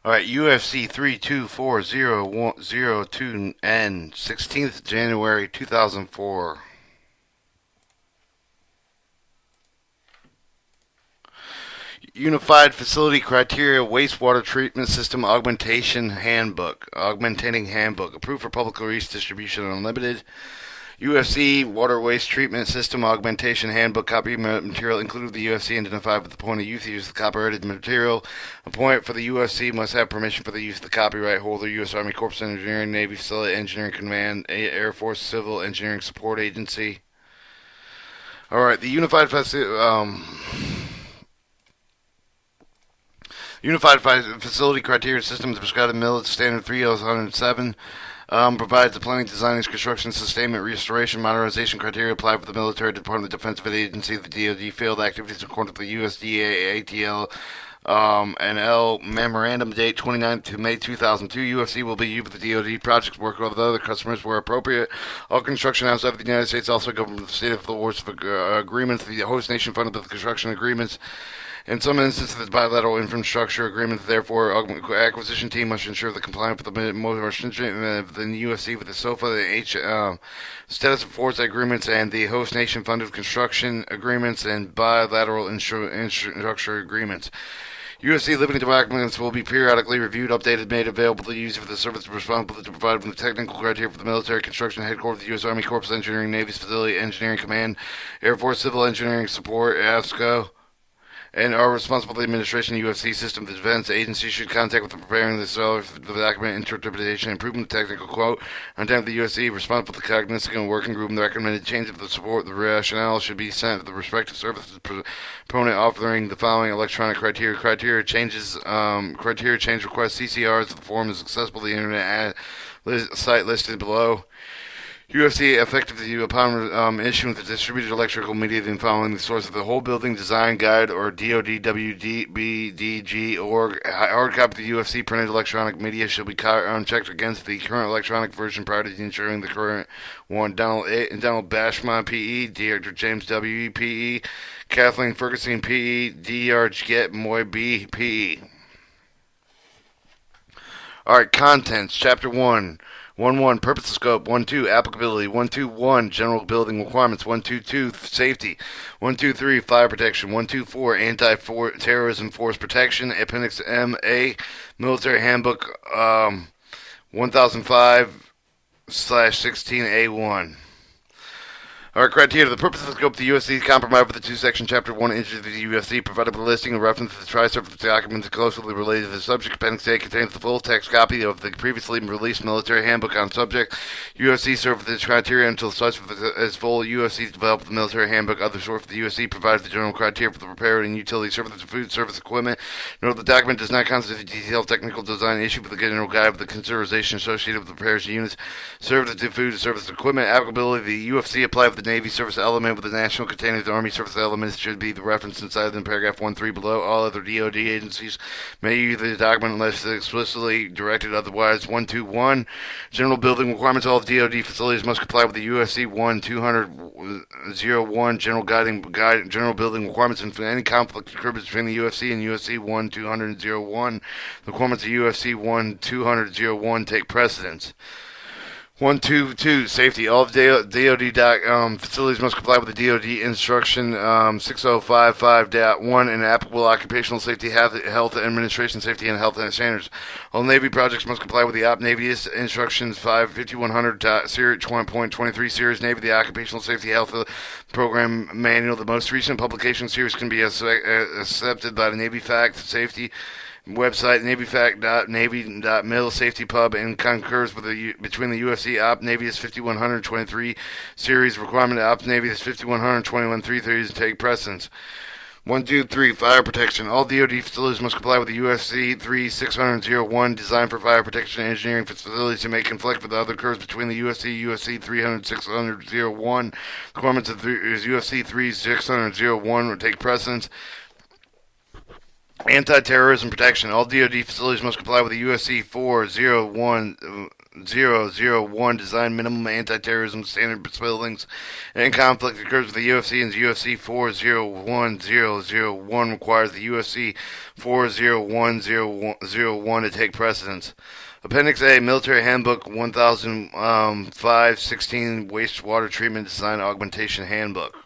All right, UFC 324002N, 16th January 2004. Unified Facility Criteria Wastewater Treatment System Augmentation Handbook. Augmenting Handbook. Approved for public release distribution unlimited. UFC Water Waste Treatment System Augmentation Handbook. Copy material included with the UFC identified with the point of use. Use the copyrighted material. A point for the UFC must have permission for the use of the copyright holder. U.S. Army Corps of Engineering, Navy Facility Engineering Command, Air Force Civil Engineering Support Agency. All right, the Unified Facility Criteria System is prescribed in Military Standard 3007. Provides the planning, design, construction, sustainment, restoration, modernization criteria applied for the military, Department of Defense Agency, the DoD field activities according to the USDA ATL and L memorandum date 29th to May 2002. UFC will be used with the DoD projects work with other customers where appropriate. All construction outside of the United States also governed by the state of the awards of agreements. The host nation funded the construction agreements. In some instances, bilateral infrastructure agreements, therefore, acquisition team must ensure the compliance with the more stringent than the UFC with the SOFA, the status of force agreements, and the host nation funded construction agreements and bilateral infrastructure agreements. UFC living documents will be periodically reviewed, updated, made available to the user for the service responsible to provide the technical criteria for the military construction headquarters of the U.S. Army Corps of Engineering, Navy Facility Engineering Command, Air Force Civil Engineering Support, AFSCO, and are responsible for the administration of the UFC system. The defense agency should contact with the preparing the document interpretation improvement technical quote on time of the UFC responsible for the cognizant and working group and the recommended change of the support. The rationale should be sent to the respective services proponent offering the following electronic criteria. Criteria change request CCRs. The form is accessible to the internet site listed below. UFC effectively upon issuing the distributed electrical media then following the source of the whole building design guide or DoD WDBDG or hard copy of the UFC printed electronic media should be checked against the current electronic version prior to ensuring the current one. Donald Bashma PE, Dr. James W. PE, Kathleen Ferguson PE, Dr. Get Moy B PE. All right, contents. Chapter 1. 1.1 Purpose and Scope. 1.2 Applicability. 1.2.1 General Building Requirements. 1.2.2 Safety. 1.2.3 Fire Protection. 1.2.4 Anti-Terrorism Force Protection. Appendix M.A. Military Handbook 1005/16A1. Our criteria. The purpose of the scope of the UFC compromised with the two-section Chapter 1 entry of the UFC provided with a listing and reference to the tri-surface documents closely related to the subject. Appendix A contains the full text copy of the previously released military handbook on subject. UFC served the criteria until such as full UFC developed the military handbook. Other source of the UFC provided the general criteria for the repair and utility services of food service equipment. Note the document does not constitute detailed technical design issued with the general guide of the consideration associated with the repairs units served to food service equipment. Applicability. The UFC applied with the Navy service element with the national container of the Army service elements should be the reference inside in paragraph 1.3 below. All other DoD agencies may use the document unless explicitly directed otherwise. 1.2.1 General building requirements. All DoD facilities must comply with the UFC 1.200.01 general building requirements, and for any conflict occurs between the UFC and UFC 1.200.01, the requirements of UFC 1.200.01 take precedence. 1.2.2 Safety. All DoD facilities must comply with the DoD Instruction 6055.1 and applicable occupational safety, health administration, safety, and health standards. All Navy projects must comply with the Navy's Instructions 5100.23 Series Navy, the Occupational Safety Health Program Manual. The most recent publication series can be accepted by the Navy Fact Safety website, navyfact.navy.mil safety pub, and concurs with between the UFC Op Navy's 5123 series requirement. Op Navy's 5121.3 take precedence. 1.2.3 Fire Protection. All DoD facilities must comply with the UFC 3.600.01 designed for fire protection engineering facilities to make conflict with the other curves between the UFC 3.600.01 requirements of UFC 3.600.01 would take precedence. Anti-terrorism protection. All DoD facilities must comply with the USC 4.01 40001 design minimum anti-terrorism standard buildings and conflict occurs with the UFC, and UFC 401001 requires the UFC 401001 to take precedence. Appendix A, Military Handbook 1005-16 Wastewater Treatment Design Augmentation Handbook.